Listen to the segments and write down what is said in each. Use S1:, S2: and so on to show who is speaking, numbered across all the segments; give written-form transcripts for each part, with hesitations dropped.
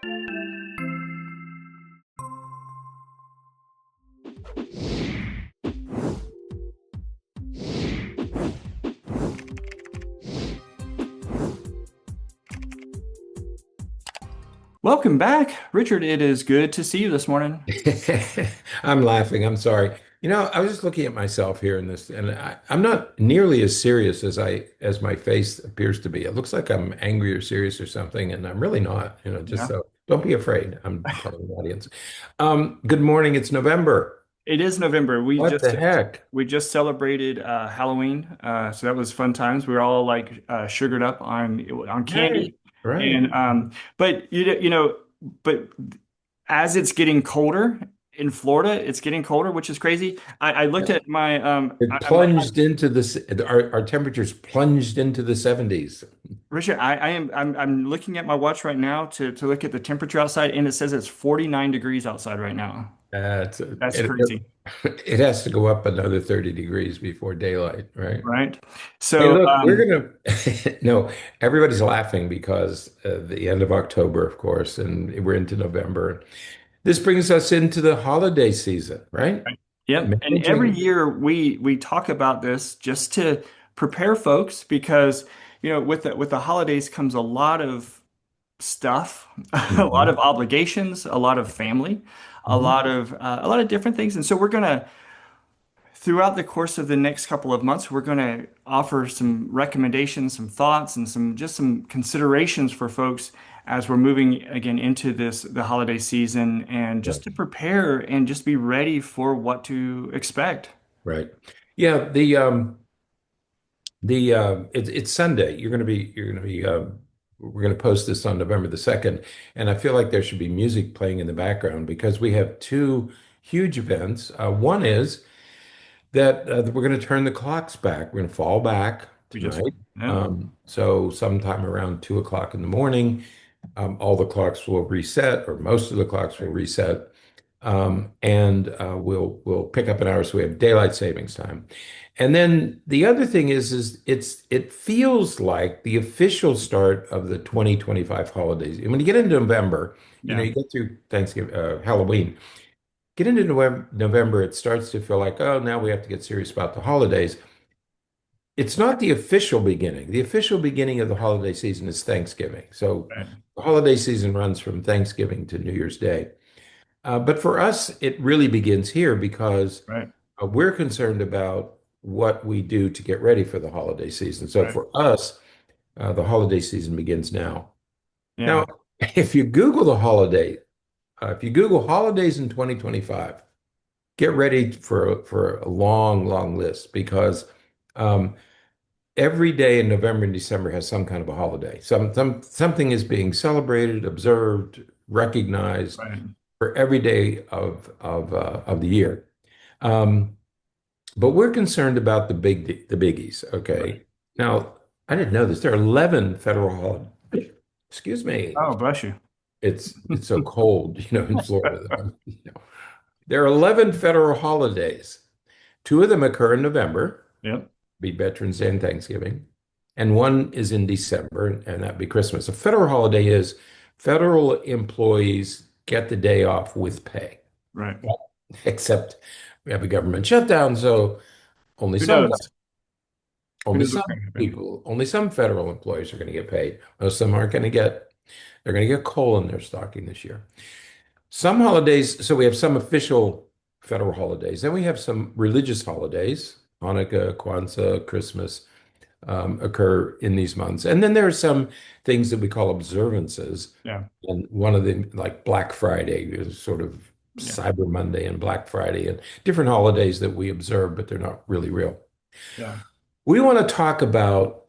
S1: Welcome back, Richard. It is good to see you this morning.
S2: I'm laughing. I'm sorry. I was just looking at myself here in this, and I'm not nearly as serious as my face appears to be. It looks like I'm angry or serious or something, and I'm really not. Just
S1: Yeah,
S2: so don't be afraid. I'm telling the audience. Good morning. It's November.
S1: it is November. We
S2: What the
S1: just
S2: heck?
S1: we just celebrated Halloween, so that was fun times. We were all like sugared up on
S2: Right,
S1: candy,
S2: right.
S1: and but but as it's getting colder in Florida, it's getting colder, which is crazy. I looked at my
S2: It plunged into this. Our temperatures plunged into the 70s.
S1: Richard. I'm looking at my watch right now to look at the temperature outside, and it says it's 49 degrees outside right now.
S2: It's,
S1: That's
S2: it,
S1: crazy,
S2: it has to go up another 30 degrees before daylight, right?
S1: right?
S2: Hey,
S1: So
S2: look, we're gonna no, everybody's laughing because the end of October, of course, and we're into November. This brings us into the holiday season, right?
S1: Yep. And every
S2: Managing.
S1: year we talk about this just to prepare folks because with the holidays comes a lot of stuff, a lot
S2: Mhm,
S1: of obligations, a lot of family,
S2: mhm.
S1: a lot of different things. And so we're gonna throughout the course of the next couple of months, we're gonna offer some recommendations, some thoughts, and some considerations for folks as we're moving again into the holiday season and
S2: Yeah,
S1: just to prepare and just be ready for what to expect.
S2: right. Yeah, it's Sunday. We're gonna post this on November the 2nd, and I feel like there should be music playing in the background because we have two huge events. One is that we're going to turn the clocks back. We're going to fall back
S1: We just,
S2: tonight.
S1: yeah,
S2: So sometime around 2 o'clock in the morning, all the clocks will reset, or most of the clocks will reset, and we'll pick up an hour, so we have daylight savings time. And then the other thing is it feels like the official start of the 2025 holidays. And when you get into November,
S1: yeah,
S2: you get through Thanksgiving, Halloween. Get into November, it starts to feel like, oh, now we have to get serious about the holidays. It's not the official beginning. The official beginning of the holiday season is Thanksgiving. So
S1: right,
S2: the holiday season runs from Thanksgiving to New Year's Day. But for us, it really begins here because
S1: right,
S2: we're concerned about what we do to get ready for the holiday season. So
S1: right,
S2: for us, the holiday season begins now.
S1: yeah,
S2: Now, if you Google if you Google holidays in 2025, get ready for a long, long list because um, every day in November and December has some kind of a holiday. Something is being celebrated, observed, recognized
S1: right.
S2: for every day of the year. Um, but we're concerned about the biggies.
S1: Right.
S2: Okay. Now, I didn't know this. There are 11 federal holidays. Excuse me.
S1: Oh, bless you.
S2: It's so cold, in Florida. There are 11 federal holidays. Two of them occur in November,
S1: Yep.
S2: be Veterans Day and Thanksgiving, and one is in December, and that'd be Christmas. A federal holiday is federal employees get the day off with pay,
S1: Right.
S2: except we have a government shutdown, so only
S1: Who
S2: some
S1: knows? Who
S2: only
S1: knows what's
S2: some
S1: going to happen?
S2: people, only some federal employees are going to get paid. Most of them aren't going to they're going to get coal in their stocking this year. Some holidays, so we have some official federal holidays. Then we have some religious holidays. Hanukkah, Kwanzaa, Christmas occur in these months. And then there are some things that we call observances.
S1: Yeah.
S2: And one of them, like Black Friday, is sort of
S1: Yeah.
S2: Cyber Monday and Black Friday and different holidays that we observe, but they're not really real.
S1: Yeah.
S2: We want to talk about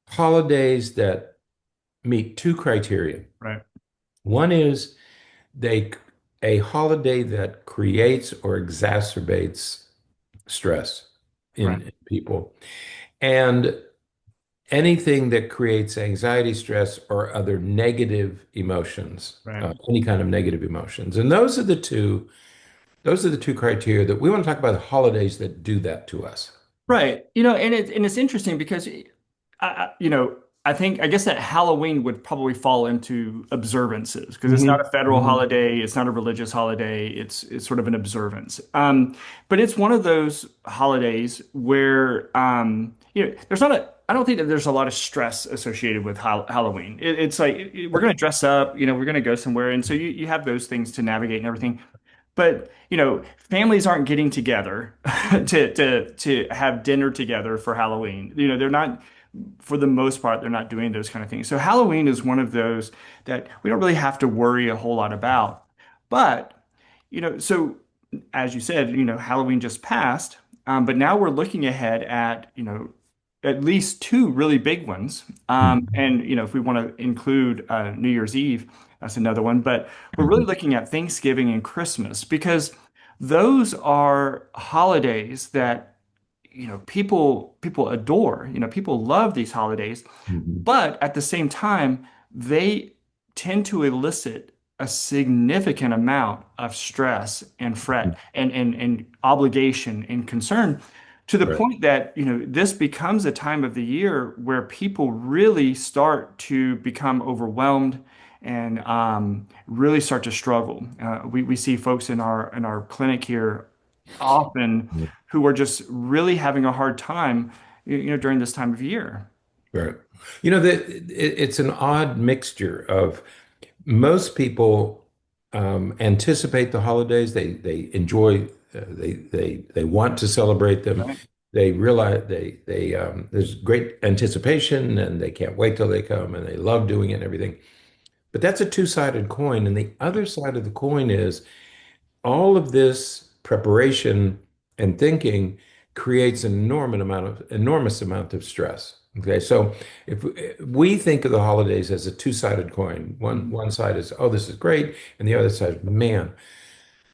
S2: holidays that meet two criteria.
S1: Right.
S2: One is they a holiday that creates or exacerbates stress
S1: Right.
S2: in people, and anything that creates anxiety, stress, or other negative emotions,
S1: Right.
S2: any kind of negative emotions. And those are the two criteria that we want to talk about the holidays that do that to us.
S1: Right. And it's interesting because I guess that Halloween would probably fall into observances because it's not a
S2: Hmm.
S1: federal
S2: Hmm.
S1: holiday, it's not a religious holiday, it's sort of an observance. But it's one of those holidays where there's not a I don't think that there's a lot of stress associated with Halloween. It's like we're going to dress up, we're going to go somewhere, and so you have those things to navigate and everything. But families aren't getting together to have dinner together for Halloween. They're not, for the most part, they're not doing those kind of things. So Halloween is one of those that we don't really have to worry a whole lot about. But, so as you said, Halloween just passed, but now we're looking ahead at least two really big ones. And, if we want to include New Year's Eve, that's another one. But we're really
S2: Hmm.
S1: looking at Thanksgiving and Christmas because those are holidays that, people adore. People love these holidays.
S2: Hmm.
S1: But at the same time, they tend to elicit a significant amount of stress and fret and obligation and concern to the
S2: Right.
S1: point that, this becomes a time of the year where people really start to become overwhelmed and really start to struggle. We see folks in our clinic here often who are just really having a hard time, during this time of year.
S2: Right. It's an odd mixture of most people anticipate the holidays. They enjoy. They want to celebrate them.
S1: Right.
S2: They realize there's great anticipation, and they can't wait till they come, and they love doing it and everything. But that's a two-sided coin, and the other side of the coin is all of this preparation and thinking creates an enormous amount of stress. Okay, so if we think of the holidays as a two-sided coin, one side is, oh, this is great, and the other side is, man,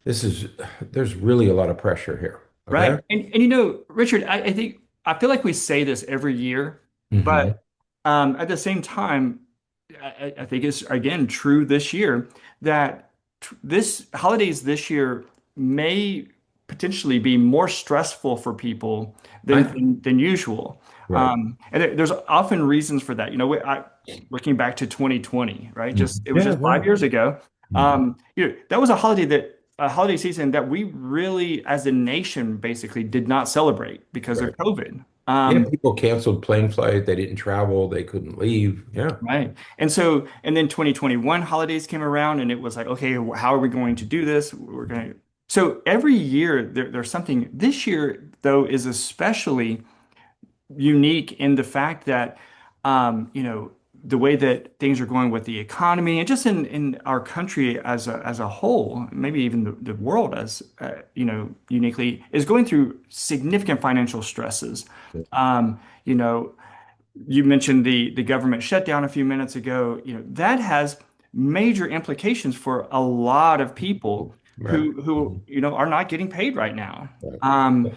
S2: this is there's really a lot of pressure here. Okay.
S1: Right. And Richard, I feel like we say this every year,
S2: Hmm.
S1: but at the same time, I think it's again true this year that this holidays this year may potentially be more stressful for people than
S2: I
S1: than usual.
S2: Right.
S1: And there's often reasons for that. Looking back to 2020, right?
S2: Mhm.
S1: It was
S2: Yeah,
S1: just 5 years ago.
S2: right.
S1: That was a holiday season that we really, as a nation, basically did not celebrate because of
S2: Right.
S1: COVID.
S2: Yeah, people canceled plane flight. They didn't travel. They couldn't leave. Yeah.
S1: Right. And then 2021 holidays came around and it was like, okay, how are we going to do this? So every year there's something. This year, though, is especially unique in the fact that, the way that things are going with the economy and just in our country as a whole, maybe even the world as, uniquely, is going through significant financial stresses. Um, you know, you mentioned the government shutdown a few minutes ago. That has major implications for a lot of people
S2: Right.
S1: who
S2: Mhm.
S1: are not getting paid right now.
S2: Right.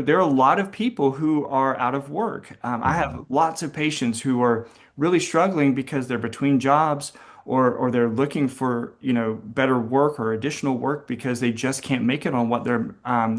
S1: There are a lot of people who are out of work. I
S2: Mhm.
S1: have lots of patients who are really struggling because they're between jobs or they're looking for, better work or additional work because they just can't make it on what they're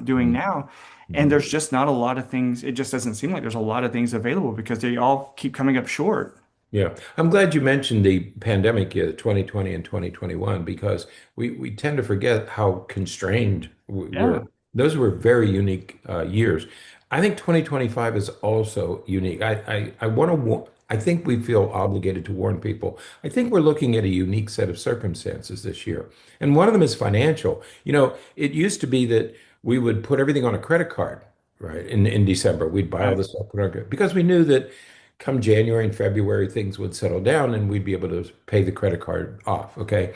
S1: doing now. And
S2: Mhm.
S1: there's just not a lot of things. It just doesn't seem like there's a lot of things available because they all keep coming up short.
S2: Yeah, I'm glad you mentioned the pandemic year, 2020 and 2021, because we tend to forget how constrained we
S1: Yeah,
S2: were. Those were very unique years. I think 2025 is also unique. I want to, I think we feel obligated to warn people. I think we're looking at a unique set of circumstances this year. And one of them is financial. It used to be that we would put everything on a credit card, right? In December, we'd buy all
S1: right,
S2: this stuff put on credit because we knew that come January and February, things would settle down and we'd be able to pay the credit card off. Okay.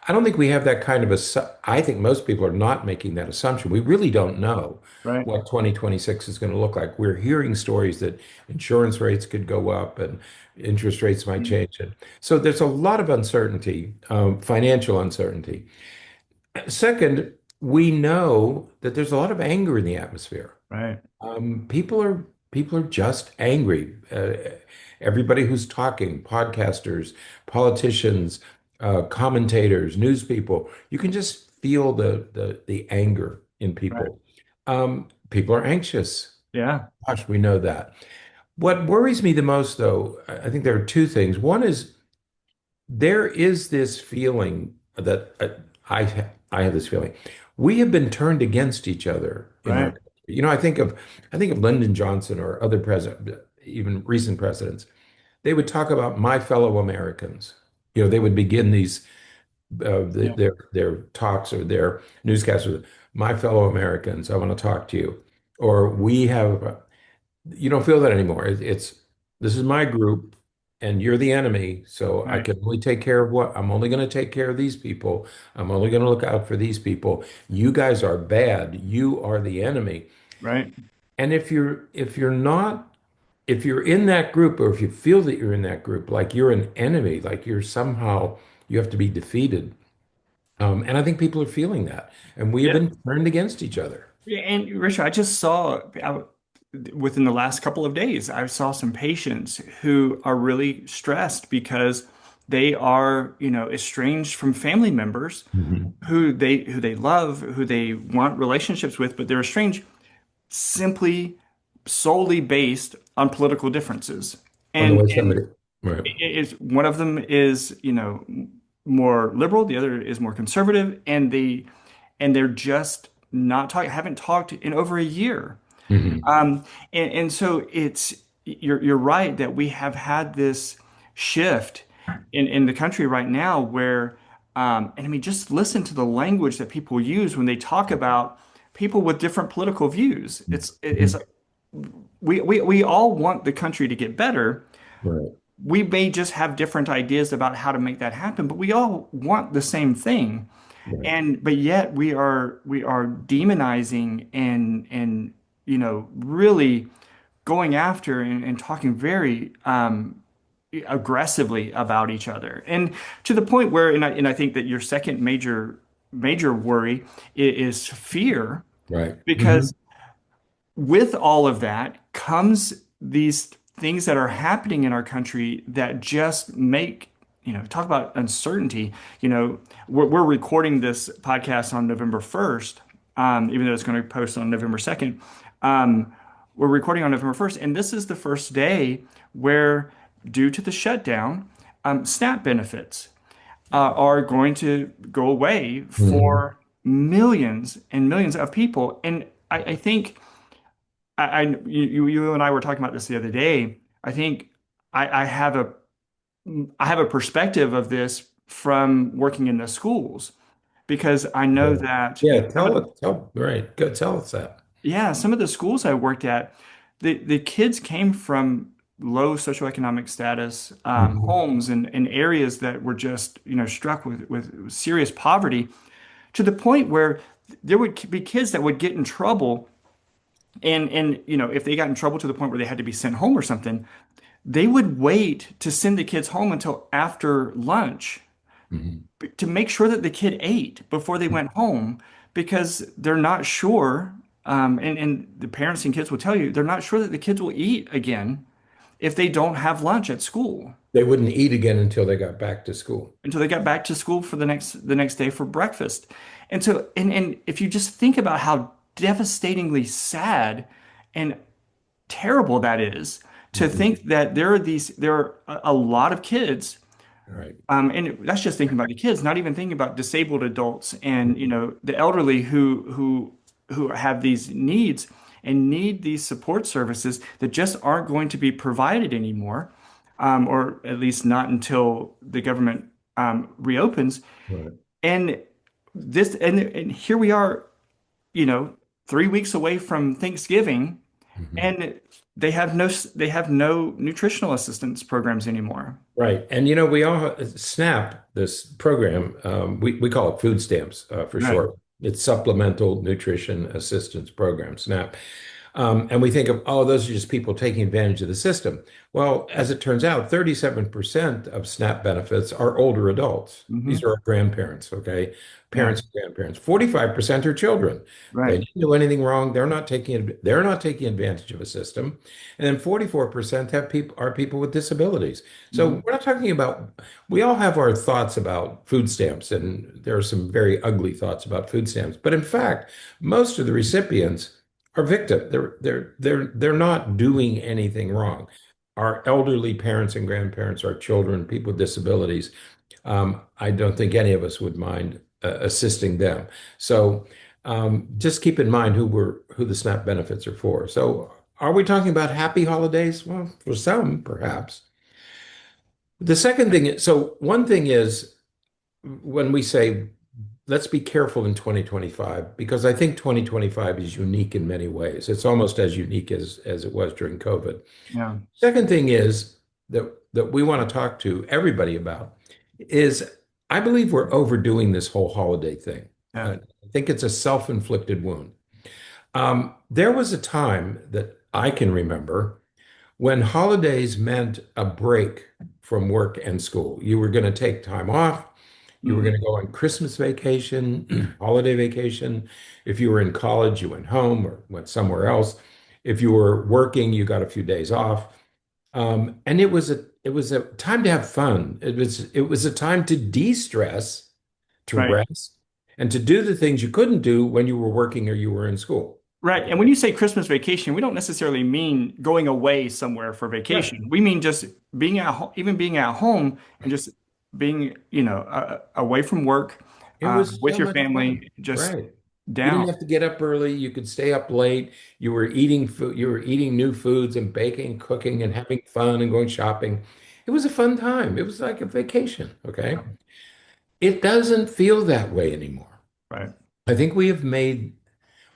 S2: I don't think we have that kind of I think most people are not making that assumption. We really don't know
S1: right.
S2: what 2026 is going to look like. We're hearing stories that insurance rates could go up and interest rates might change. And so there's a lot of uncertainty, financial uncertainty. Second, we know that there's a lot of anger in the atmosphere.
S1: Right,
S2: People are just angry. Everybody who's talking, podcasters, politicians, commentators, news people, you can just feel the anger in
S1: right.
S2: people. People are anxious.
S1: Yeah,
S2: Gosh, we know that. What worries me the most, though, I think there are two things. One is there is this feeling that I have this feeling we have been turned against each other in our
S1: Right.
S2: country. I think of Lyndon Johnson or other president, even recent presidents. They would talk about my fellow Americans. They would begin
S1: Yeah.
S2: their talks or their newscasts with my fellow Americans. I want to talk to you, or we have. You don't feel that anymore. It's this is my group and you're the enemy. So I
S1: Right.
S2: can only take care of what I'm only going to take care of these people. I'm only going to look out for these people. You guys are bad. You are the enemy.
S1: Right.
S2: And if you're not if you're in that group or if you feel that you're in that group, like you're an enemy, like you're somehow you have to be defeated. And I think people are feeling that. And we have
S1: Yeah.
S2: been turned against each other.
S1: Yeah, and Richard, I just saw within the last couple of days, I saw some patients who are really stressed because they are, estranged from family members
S2: Mhm.
S1: who they love, who they want relationships with, but they're estranged simply solely based on political differences.
S2: On the
S1: And
S2: way
S1: and
S2: somebody, right.
S1: one of them is, more liberal, the other is more conservative, and they're just not talking, haven't talked in over a year.
S2: Mhm.
S1: And so you're right that we have had this shift in the country right now where and I mean just listen to the language that people use when they talk about people with different political views. It's
S2: Mhm.
S1: like we all want the country to get better.
S2: Right.
S1: We may just have different ideas about how to make that happen, but we all want the same thing.
S2: Right.
S1: But yet we are demonizing and really going after and talking very aggressively about each other, and to the point where and I think that your second major worry is fear,
S2: Right. Hmm.
S1: because with all of that comes these things that are happening in our country that just make, talk about uncertainty. We're recording this podcast on November 1st, even though it's going to post on November 2nd. We're recording on November 1st, and this is the first day where, due to the shutdown, SNAP benefits are going to go away
S2: Hmm.
S1: for millions and millions of people. And I think you and I were talking about this the other day. I think I have a perspective of this from working in the schools, because I know
S2: Yeah.
S1: that
S2: Yeah.
S1: some of,
S2: Right. Go tell us that.
S1: yeah, some of the schools I worked at, the kids came from low socioeconomic status
S2: Hmm.
S1: homes and areas that were just struck with serious poverty, to the point where there would be kids that would get in trouble. And if they got in trouble to the point where they had to be sent home or something, they would wait to send the kids home until after lunch
S2: Hmm.
S1: to make sure that the kid ate before they went home, because they're not sure. And the parents and kids will tell you they're not sure that the kids will eat again if they don't have lunch at school
S2: They wouldn't eat again until they got back to school.
S1: until they got back to school for the next day for breakfast. And so and if you just think about how devastatingly sad and terrible that is, to
S2: Hmm.
S1: think that there are a lot of kids,
S2: Right.
S1: and that's just thinking about the kids, not even thinking about disabled adults and the elderly who have these needs and need these support services that just aren't going to be provided anymore, or at least not until the government reopens.
S2: Right.
S1: And and here we are, you know, 3 weeks away from Thanksgiving,
S2: Hmm.
S1: and they have no nutritional assistance programs anymore.
S2: Right. And we all SNAP, this program, we call it food stamps for
S1: Right.
S2: short. It's Supplemental Nutrition Assistance Program, SNAP. And we think of, oh, those are just people taking advantage of the system. Well, as it turns out, 37% of SNAP benefits are older adults. These
S1: Hmm.
S2: are our grandparents, okay?
S1: Yeah.
S2: Parents and grandparents. 45% are children. They
S1: Right.
S2: didn't do anything wrong. They're not taking advantage of a system. And then 44% are people with disabilities.
S1: Hmm.
S2: So we're not talking about, we all have our thoughts about food stamps, and there are some very ugly thoughts about food stamps. But in fact, most of the recipients are victim. They're not doing anything wrong. Our elderly parents and grandparents, our children, people with disabilities, I don't think any of us would mind assisting them. So just keep in mind who the SNAP benefits are for. So are we talking about happy holidays? Well, for some, perhaps. The second thing is, so one thing is when we say let's be careful in 2025, because I think 2025 is unique in many ways. It's almost as unique as it was during COVID.
S1: Yeah.
S2: Second thing is that we want to talk to everybody about is I believe we're overdoing this whole holiday thing.
S1: Yeah.
S2: I think it's a self-inflicted wound. There was a time that I can remember when holidays meant a break from work and school. You were going to take time off. You were
S1: Mhm.
S2: going to go on Christmas vacation, holiday vacation. If you were in college, you went home or went somewhere else. If you were working, you got a few days off. And it was a time to have fun. It was a time to de-stress, to
S1: Right.
S2: rest, and to do the things you couldn't do when you were working or you were in school.
S1: Right. And when you say Christmas vacation, we don't necessarily mean going away somewhere for
S2: Right.
S1: vacation. We mean just being at home, even being at home and just being, away from work,
S2: It was
S1: with
S2: so
S1: your
S2: much fun.
S1: family, just
S2: Right. You didn't
S1: down.
S2: have to get up early. You could stay up late. You were eating food. You were eating new foods and baking, cooking, and having fun and going shopping. It was a fun time. It was like a vacation. Okay. It doesn't feel that way anymore.
S1: Right.
S2: I think we have made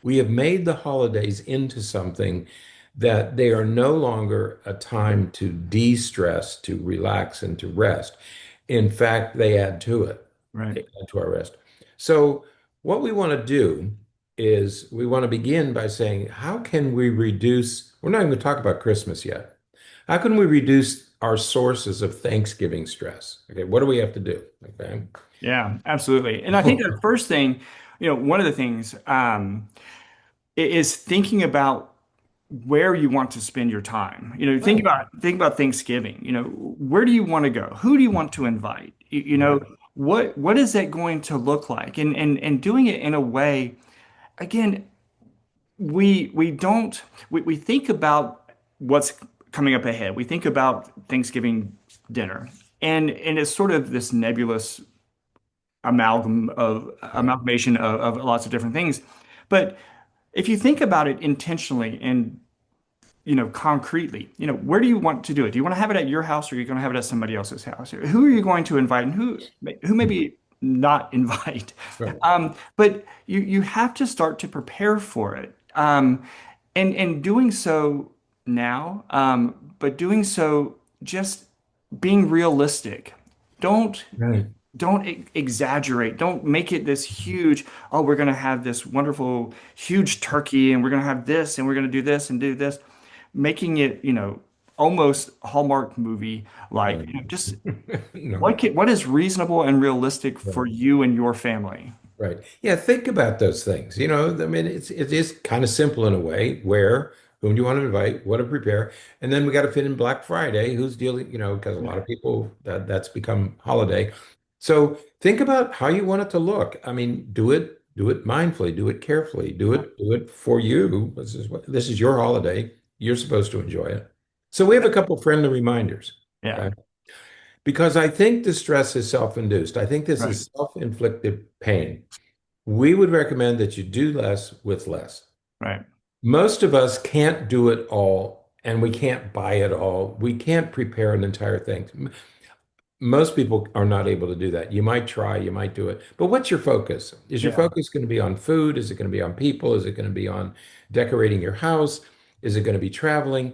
S2: the holidays into something that they are no longer a time to de-stress, to relax, and to rest. In fact, they add to it,
S1: Right.
S2: they add to our rest. So, what we want to do is we want to begin by saying, how can we reduce? We're not even going to talk about Christmas yet. How can we reduce our sources of Thanksgiving stress? Okay, what do we have to do? Okay.
S1: Yeah, absolutely. And I think the first thing, one of the things is thinking about where you want to spend your time. Think
S2: Right,
S1: about Thanksgiving. Where do you want to go? Who do you want to invite?
S2: right,
S1: What is that going to look like? And doing it in a way, again, we don't we think about what's coming up ahead. We think about Thanksgiving dinner. And it's sort of this nebulous
S2: right,
S1: amalgamation of lots of different things. But if you think about it intentionally and concretely, where do you want to do it? Do you want to have it at your house or are you going to have it at somebody else's house? Who are you going to invite and who maybe not invite?
S2: right.
S1: But you have to start to prepare for it. And doing so now, but doing so just being realistic. Don't
S2: Right.
S1: don't exaggerate. Don't make it this huge, oh, we're going to have this wonderful, huge turkey and we're going to have this and we're going to do this and do this. Making it, almost Hallmark movie like,
S2: Right.
S1: just
S2: No.
S1: what is reasonable and realistic for
S2: Right.
S1: you and your family.
S2: Right. Yeah, think about those things. I mean, it is kind of simple in a way where whom do you want to invite, what to prepare, and then we got to fit in Black Friday, who's dealing, because a lot
S1: Yeah.
S2: of people that's become holiday. So think about how you want it to look. I mean, do it mindfully, do it carefully, do it for you. This is your holiday. You're supposed to enjoy it. So we have a couple friendly reminders.
S1: Yeah.
S2: Okay. Because I think the stress is self-induced. I think this
S1: Right.
S2: is self-inflicted pain. We would recommend that you do less with less.
S1: Right.
S2: Most of us can't do it all and we can't buy it all. We can't prepare an entire thing. Most people are not able to do that. You might try, you might do it. But what's your focus? Is your
S1: Yeah.
S2: focus going to be on food? Is it going to be on people? Is it going to be on decorating your house? Is it going to be traveling?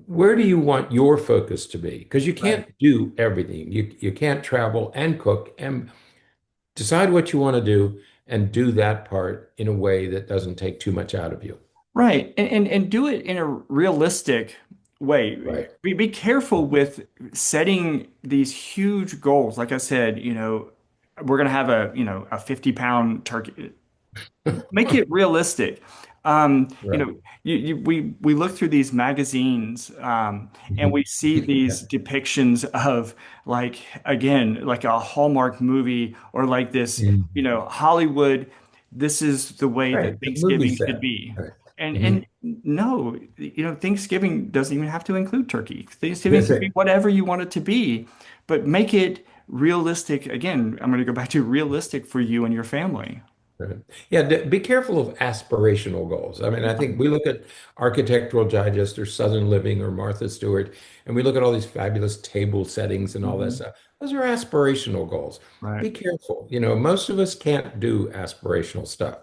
S2: Where do you want your focus to be? Because you
S1: Right.
S2: can't do everything. You can't travel and cook and decide what you want to do and do that part in a way that doesn't take too much out of you.
S1: Right. And do it in a realistic way.
S2: Right.
S1: Be careful with setting these huge goals. Like I said, we're going to have a 50-pound turkey. Make it realistic.
S2: Right.
S1: We look through these magazines, and we see these depictions of like again like a Hallmark movie or like this
S2: Mhm.
S1: Hollywood. This is the way that
S2: Right. The movie
S1: Thanksgiving should
S2: set.
S1: be,
S2: Right.
S1: and
S2: Mhm.
S1: No, Thanksgiving doesn't even have to include turkey. Thanksgiving
S2: That's
S1: can be
S2: it.
S1: whatever you want it to be, but make it realistic. Again, I'm going to go back to realistic for you and your family.
S2: Right. Yeah, be careful of aspirational goals. I mean, I think we look at Architectural Digest or Southern Living or Martha Stewart, and we look at all these fabulous table settings and all that
S1: Mhm.
S2: stuff. Those are aspirational goals.
S1: Right.
S2: Be careful. Most of us can't do aspirational stuff.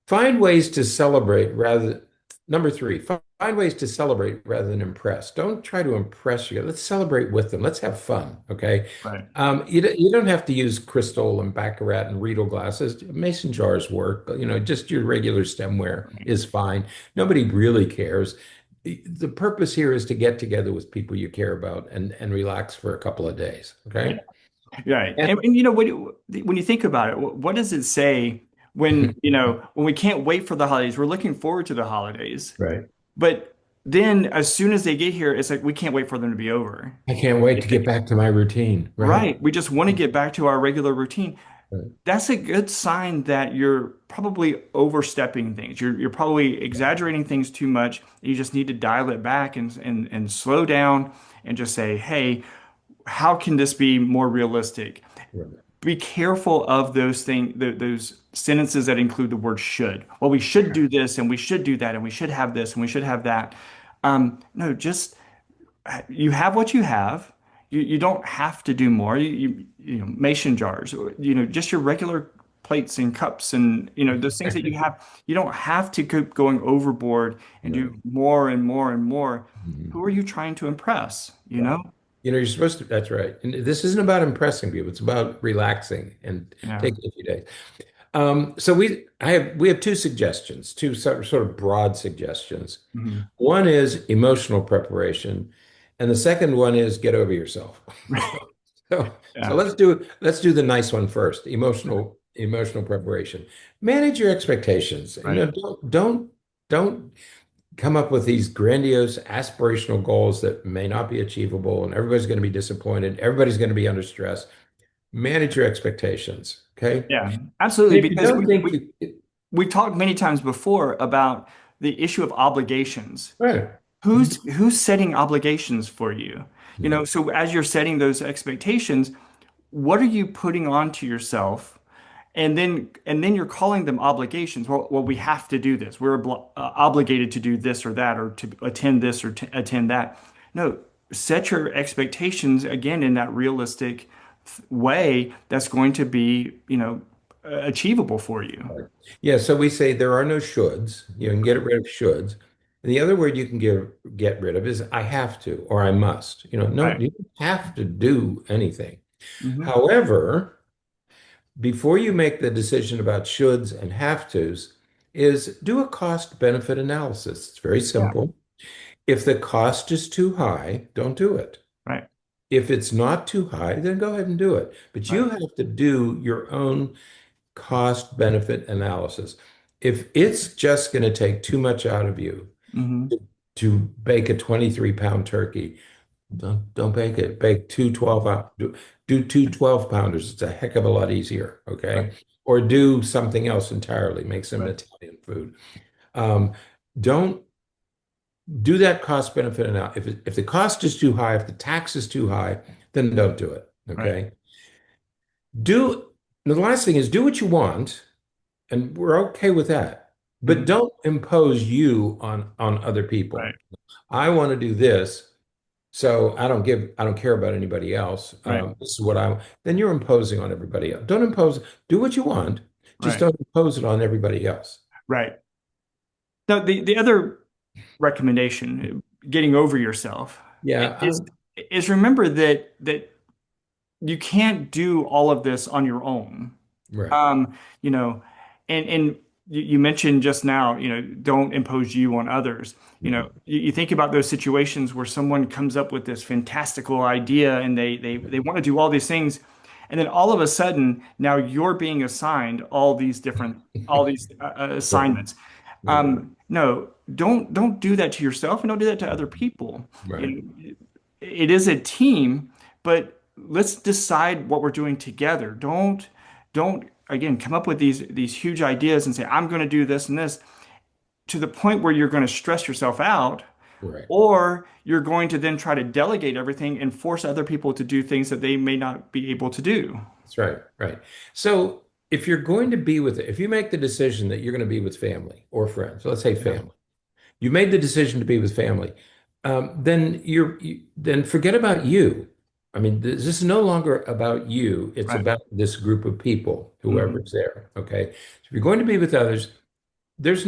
S2: Find ways to celebrate rather, number three, find ways to celebrate rather than impress. Don't try to impress you. Let's celebrate with them. Let's have fun. Okay.
S1: Right.
S2: You don't have to use crystal and baccarat and reedle glasses. Mason jars work. Just your regular stemware
S1: Right.
S2: is fine. Nobody really cares. The purpose here is to get together with people you care about and relax for a couple of days.
S1: Yeah.
S2: Okay.
S1: Right.
S2: And
S1: And when you think about it, what does it say when we can't wait for the holidays? We're looking forward to the holidays,
S2: right.
S1: but then as soon as they get here, it's like we can't wait for them to be over.
S2: I can't wait to get back to my routine. Right.
S1: Right. We just want to get back to our regular routine.
S2: Right.
S1: That's a good sign that you're probably overstepping things. You're probably exaggerating things too much. You just need to dial it back and slow down and just say, hey, how can this be more realistic?
S2: Right.
S1: Be careful of those those sentences that include the word should. Well, we should do this and we should do that and we should have this and we should have that. No, just you have what you have. You don't have to do more. Mason jars, or, just your regular plates and cups and those things that you have. You don't have to keep going overboard and do
S2: Right.
S1: more and more and more.
S2: Mhm.
S1: Who are you trying to impress?
S2: Right. You're supposed to, that's right. And this isn't about impressing people. It's about relaxing and
S1: Yeah.
S2: taking a few days. We have two suggestions, two sort of broad suggestions.
S1: Mhm.
S2: One is emotional preparation, and the second one is get over yourself. So
S1: Yeah.
S2: let's do the nice one first. Emotional preparation. Manage your expectations.
S1: Right.
S2: Don't come up with these grandiose aspirational goals that may not be achievable, and everybody's going to be disappointed. Everybody's going to be under stress. Manage your expectations. Okay.
S1: Yeah, absolutely.
S2: If you
S1: Because
S2: don't think you,
S1: we talked many times before about the issue of obligations.
S2: right.
S1: Who's setting obligations for you?
S2: Right.
S1: So as you're setting those expectations, what are you putting onto yourself? And then you're calling them obligations. Well, we have to do this. We're obligated to do this or that, or to attend this or to attend that. No, set your expectations again in that realistic way that's going to be, achievable for you.
S2: Right. Yeah, so we say there are no shoulds. You can get rid of shoulds. And the other word you can get rid of is I have to or I must. No,
S1: Right.
S2: you don't have to do anything.
S1: Hmm.
S2: However, before you make the decision about shoulds and have tos, is do a cost benefit analysis. It's very
S1: Yeah.
S2: simple. If the cost is too high, don't do it.
S1: Right.
S2: If it's not too high, then go ahead and do it. But
S1: Right.
S2: you have to do your own cost benefit analysis. If it's just going to take too much out of you
S1: Hmm.
S2: to bake a 23-pound turkey, don't bake it. Bake two 12 out, do two 12-pounders. It's a heck of a lot easier,
S1: Right.
S2: okay? Or do something else entirely, make some
S1: Right.
S2: Italian food. Um, don't do that cost benefit analysis. If the cost is too high, if the tax is too high, then don't do it,
S1: Right.
S2: okay? Do The last thing is do what you want, and we're okay with that. But
S1: Hmm.
S2: don't impose you on other
S1: Right.
S2: people. I want to do this, so I don't care about anybody else.
S1: Right.
S2: This is what I want. Then you're imposing on everybody else. Don't impose, do what you want, just
S1: Right.
S2: don't impose it on everybody else.
S1: Right. Now, the other recommendation, getting over yourself,
S2: Yeah,
S1: is remember that you can't do all of this on your own.
S2: right.
S1: Um, you know, and you mentioned just now, don't impose you on others.
S2: Mhm.
S1: You think about those situations where someone comes up with this fantastical idea and they want to do all these things, and then all of a sudden now you're being assigned all these
S2: Right,
S1: assignments.
S2: right,
S1: No, don't do that to yourself and don't do that to other people. You
S2: right.
S1: know, it is a team, but let's decide what we're doing together. Don't again come up with these huge ideas and say I'm going to do this and this. to the point where you're going to stress yourself out,
S2: Right.
S1: or you're going to then try to delegate everything and force other people to do things that they may not be able to do.
S2: That's right. Right. So if you're going to be with, if you make the decision that you're going to be with family or friends, let's say
S1: Yeah.
S2: family, you made the decision to be with family, then then forget about you. I mean, this is no longer about you. It's
S1: Right.
S2: about this group of people,
S1: Hmm.
S2: whoever's there. Okay. So if you're going to be with others, there's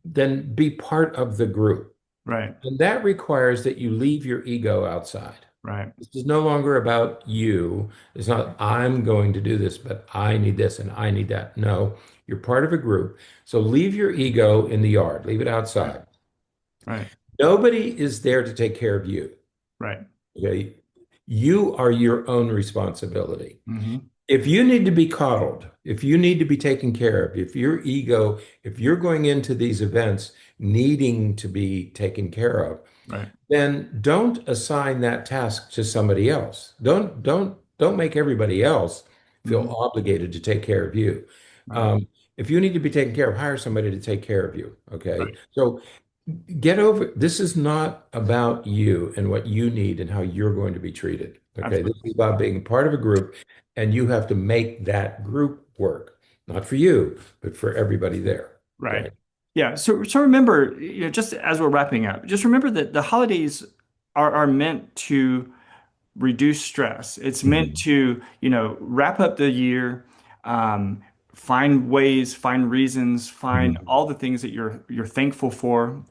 S2: then be part of the group.
S1: Right.
S2: And that requires that you leave your ego outside.
S1: Right.
S2: This is no longer about you. It's not, I'm going to do this, but I need this and I need that. No, you're part of a group. So leave your ego in the yard, leave it
S1: Right.
S2: outside.
S1: Right.
S2: Nobody is there to take care of you.
S1: Right.
S2: Okay. You are your own responsibility.
S1: Hmm.
S2: If you need to be coddled, if you need to be taken care of, if your ego, if you're going into these events needing to be taken care of,
S1: Right.
S2: then don't assign that task to somebody else. Don't make everybody else feel
S1: Hmm.
S2: obligated to take care of you.
S1: Right.
S2: Um, if you need to be taken care of, hire somebody to take care of you. Okay.
S1: Right.
S2: So get over, this is not about you and what you need and how you're going to be treated. Okay. This
S1: Absolutely.
S2: is about being part of a group, and you have to make that group work, not for you, but for everybody there.
S1: Right.
S2: Okay.
S1: Yeah. So remember, just as we're wrapping up, just remember that the holidays are meant to reduce stress. It's meant
S2: Mhm.
S1: to, wrap up the year, um, find ways, find reasons, find
S2: Mhm.
S1: all the things that you're thankful for.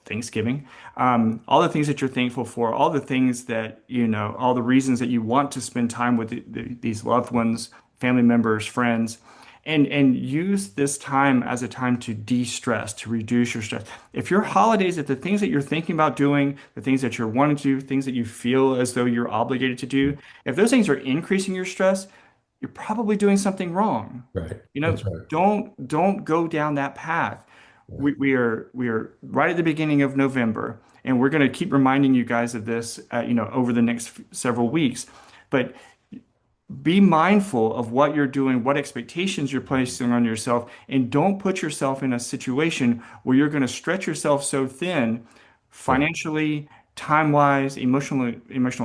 S1: Thanksgiving, all the things that you're thankful for, all the things that, all the reasons that you want to spend time with these loved ones, family members, friends, and use this time as a time to de-stress, to reduce your stress. If your holidays, if the things that you're thinking about doing, the things that you're wanting to do, things that you feel as though you're obligated to do, if those things are increasing your stress, you're probably doing something wrong.
S2: Right.
S1: You know,
S2: That's right.
S1: don't go down that path.
S2: Right.
S1: We are right at the beginning of November, and we're going to keep reminding you guys of this, over the next several weeks. But be mindful of what you're doing, what expectations you're placing on yourself, and don't put yourself in a situation where you're going to stretch yourself so thin
S2: Right.
S1: financially, time-wise, emotional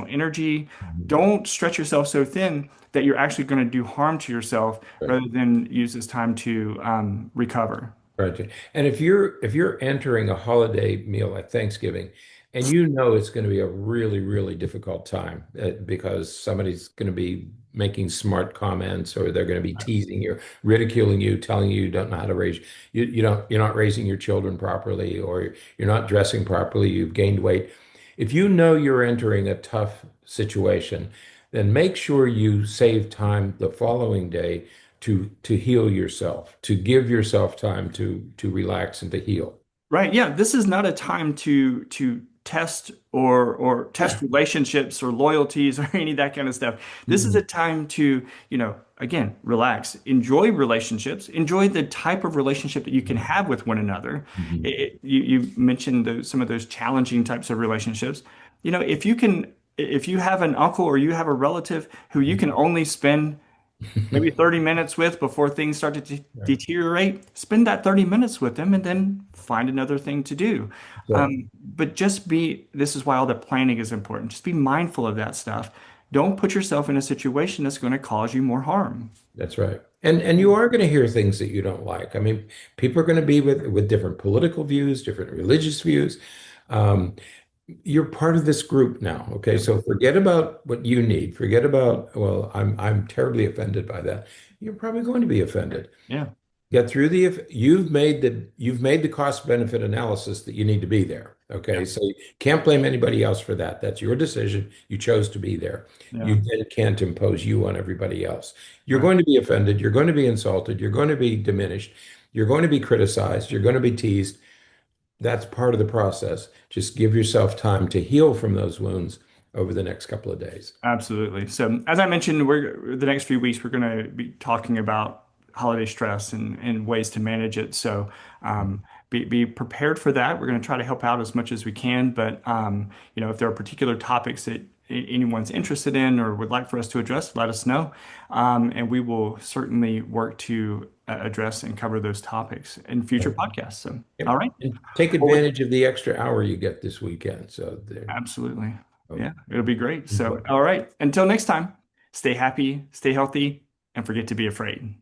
S1: energy.
S2: Mhm.
S1: Don't stretch yourself so thin that you're actually going to do harm to yourself
S2: Right.
S1: rather than use this time to recover.
S2: Right. And if you're entering a holiday meal like Thanksgiving, and you know it's going to be a really, really difficult time because somebody's going to be making smart comments, or they're going to be teasing you, ridiculing you, telling you don't know how to raise you're not raising your children properly, or you're not dressing properly, you've gained weight. If you know you're entering a tough situation, then make sure you save time the following day to heal yourself, to give yourself time to relax and to heal.
S1: Right. Yeah. This is not a time to test or test
S2: Yeah.
S1: relationships or loyalties or any of that kind of stuff. This is a
S2: Mhm.
S1: time to, again, relax, enjoy relationships, enjoy the type of relationship that you can
S2: Mhm.
S1: have with one another.
S2: Mhm.
S1: You mentioned some of those challenging types of relationships. If you have an uncle or you have a relative who you can only spend maybe 30 minutes with before things start to
S2: Right.
S1: deteriorate, spend that 30 minutes with them and then find another thing to do.
S2: Right.
S1: But this is why all the planning is important. Just be mindful of that stuff. Don't put yourself in a situation that's going to cause you more harm.
S2: That's right. And you are going to hear things that you don't like. I mean, people are going to be with different political views, different religious views. Um, you're part of this group now. Okay.
S1: Yeah.
S2: So forget about what you need. Forget about, well, I'm terribly offended by that. You're probably going to be offended.
S1: Yeah.
S2: Get through you've made the cost benefit analysis that you need to be there.
S1: Yeah.
S2: Okay. So you can't blame anybody else for that. That's your decision. You chose to be there. You
S1: Yeah.
S2: then can't impose you on everybody else. You're
S1: Right.
S2: going to be offended. You're going to be insulted. You're going to be diminished. You're going to be criticized. You're going to be teased. That's part of the process. Just give yourself time to heal from those wounds over the next couple of days.
S1: Absolutely. So, as I mentioned, the next few weeks we're going to be talking about holiday stress and ways to manage it. So, be prepared for that. We're going to try to help out as much as we can. But if there are particular topics that anyone's interested in or would like for us to address, let us know. And we will certainly work to address and cover those topics in future podcasts. So, all
S2: Yep.
S1: right.
S2: And take
S1: Well,
S2: advantage of the extra hour you get this weekend. So there.
S1: absolutely.
S2: Oh,
S1: Yeah, it'll be great. So,
S2: enjoy.
S1: all right. Until next time, stay happy, stay healthy, and forget to be afraid.